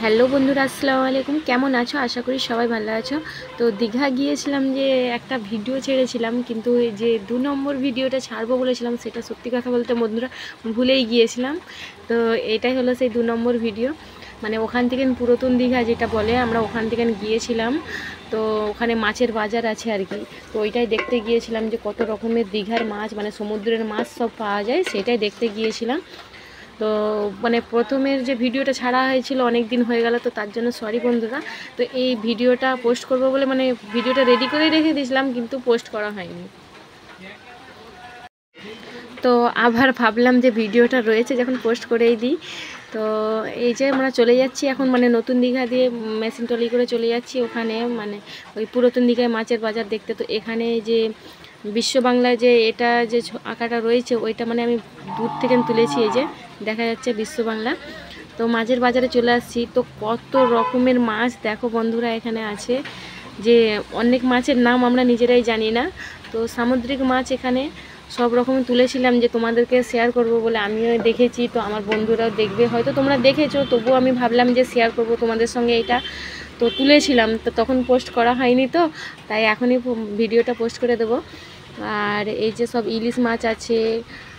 Hello বন্ধুরা, আসসালামু আলাইকুম। কেমন আছো? আশা করি সবাই ভালো আছো। তো দীঘা গিয়েছিলাম, যে একটা ভিডিও ছেড়েছিলাম, কিন্তু এই যে 2 নম্বর ভিডিওটা ছাড়বো বলেছিলাম, সেটা সত্যি কথা বলতে বন্ধুরা ভুলেই গিয়েছিলাম। তো এটাই হলো সেই 2 নম্বর ভিডিও। মানে ওখান থেকে পুরাতন দীঘা যেটা বলে, আমরা ওখান থেকে গিয়েছিলাম। তো ওখানে মাছের বাজার আছে আর কি। তো ওইটাই দেখতে গিয়েছিলাম, যে কত রকমের দীঘার মাছ, মানে সমুদ্রের মাছ সব পাওয়া যায়, সেটাই দেখতে গিয়েছিলাম। তো মানে প্রথমের যে ভিডিওটা ছাড়া হয়েছিল অনেক দিন হয়ে গেল, তো তার জন্য সরি বন্ধুরা। তো এই ভিডিওটা পোস্ট করব বলে মানে ভিডিওটা রেডি করেই রেখে দিয়েছিলাম, কিন্তু পোস্ট করা হয়নি। তো আবার ভাবলাম যে ভিডিওটা রয়েছে যখন পোস্ট করেই দিই। তো এই যে আমরা চলে যাচ্ছি এখন, মানে নতুন দীঘা দিয়ে মেশিন ট্রলি করে চলে যাচ্ছি ওখানে, মানে ওই পুরাতন দীঘায় মাছের বাজার দেখতে। তো এখানে যে বিশ্ব বাংলায় যে এটা যে আঁকাটা রয়েছে, ওইটা মানে আমি দূর থেকে তুলেছি। এই যে দেখা যাচ্ছে বিশ্ব বাংলা। তো মাছের বাজারে চলে আসছি। তো কত রকমের মাছ দেখো বন্ধুরা এখানে আছে, যে অনেক মাছের নাম আমরা নিজেরাই জানি না। তো সামুদ্রিক মাছ এখানে সব রকম তুলেছিলাম, যে তোমাদেরকে শেয়ার করব বলে। আমিও দেখেছি, তো আমার বন্ধুরাও দেখবে, হয়তো তোমরা দেখেছো, তবুও আমি ভাবলাম যে শেয়ার করব তোমাদের সঙ্গে এটা। তো তুলেছিলাম, তো তখন পোস্ট করা হয়নি, তো তাই এখনই ভিডিওটা পোস্ট করে দেবো। আর এই যে সব ইলিশ মাছ আছে,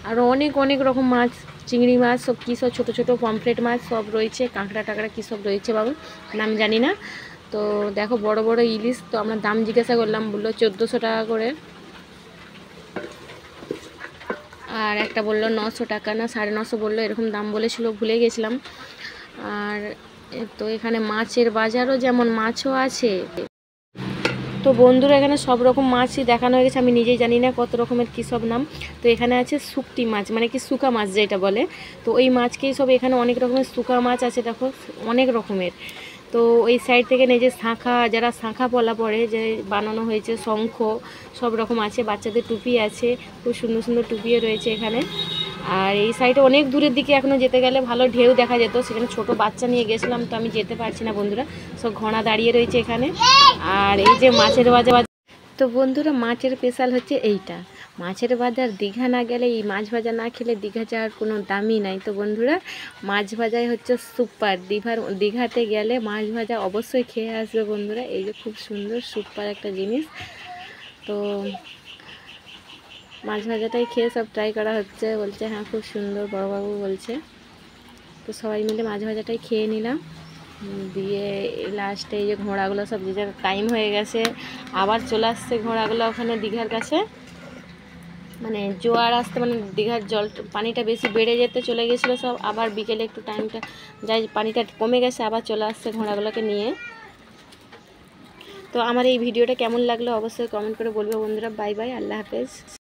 আরও অনেক অনেক রকম মাছ, চিংড়ি মাছ, সব কী সব ছোটো ছোটো পমফ্রেট মাছ সব রয়েছে, কাঁকড়া টাকড়া কী সব রয়েছে বাবু, নাম জানি না। তো দেখো বড় বড় ইলিশ। তো আমরা দাম জিজ্ঞাসা করলাম, বললো 1400 টাকা করে। আর একটা বললো 900 টাকা না 950 বললো, এরকম দাম বলেছিল, ভুলে গেছিলাম। আর তো এখানে মাছের বাজারও যেমন মাছও আছে। তো বন্ধুরা এখানে সব রকম মাছই দেখানো হয়ে গেছে, আমি নিজেই জানি না কত রকমের কী সব নাম। তো এখানে আছে শুকটি মাছ, মানে কি শুকা মাছ যেটা বলে। তো ওই মাছকেই সব, এখানে অনেক রকমের শুকা মাছ আছে দেখো, অনেক রকমের। তো ওই সাইড থেকে এই যে শাঁখা, যারা শাঁখা পলা পড়ে যে বানানো হয়েছে, শঙ্খ সব রকম আছে, বাচ্চাদের টুপি আছে, খুব সুন্দর সুন্দর টুপিও রয়েছে এখানে। আর এই সাইডে অনেক দূরের দিকে এখনও যেতে গেলে ভালো ঢেউ দেখা যেত, সেখানে ছোট বাচ্চা নিয়ে গেছিলাম, তো আমি যেতে পারছি না বন্ধুরা। সব ঘোড়া দাঁড়িয়ে রয়েছে এখানে। আর এই যে মাছের বাজার। তো বন্ধুরা মাছের স্পেশাল হচ্ছে এইটা, মাছের বাজার। দীঘা না গেলে, এই মাছ ভাজা না খেলে দীঘা যাওয়ার কোনো দামই নাই। তো বন্ধুরা মাছ ভাজাই হচ্ছে সুপার। দীঘাতে গেলে মাছ ভাজা অবশ্যই খেয়ে আসবে বন্ধুরা। এই যে খুব সুন্দর সুপার একটা জিনিস। তো মাছ ভাজাটাই খেয়ে সব ট্রাই করা হচ্ছে, বলছে হ্যাঁ খুব সুন্দর, বড়বাবু বলছে। তো সবাই মিলে মাছ ভাজাটাই খেয়ে নিলাম। দিয়ে লাস্টে এই যে ঘোড়াগুলো সব, যে যার টাইম হয়ে গেছে, আবার চলে আসছে ঘোড়াগুলো ওখানে দীঘার কাছে। মানে জোয়ার আসতে, মানে দীঘার জল পানিটা বেশি বেড়ে যেতে চলে গেছিলো সব, আবার বিকেলে একটু টাইমটা যাই, পানিটা কমে গেছে, আবার চলে আসছে ঘোড়াগুলোকে নিয়ে। তো আমার এই ভিডিওটা কেমন লাগলো অবশ্যই কমেন্ট করে বলবে বন্ধুরা। বাই বাই, আল্লাহ হাফেজ।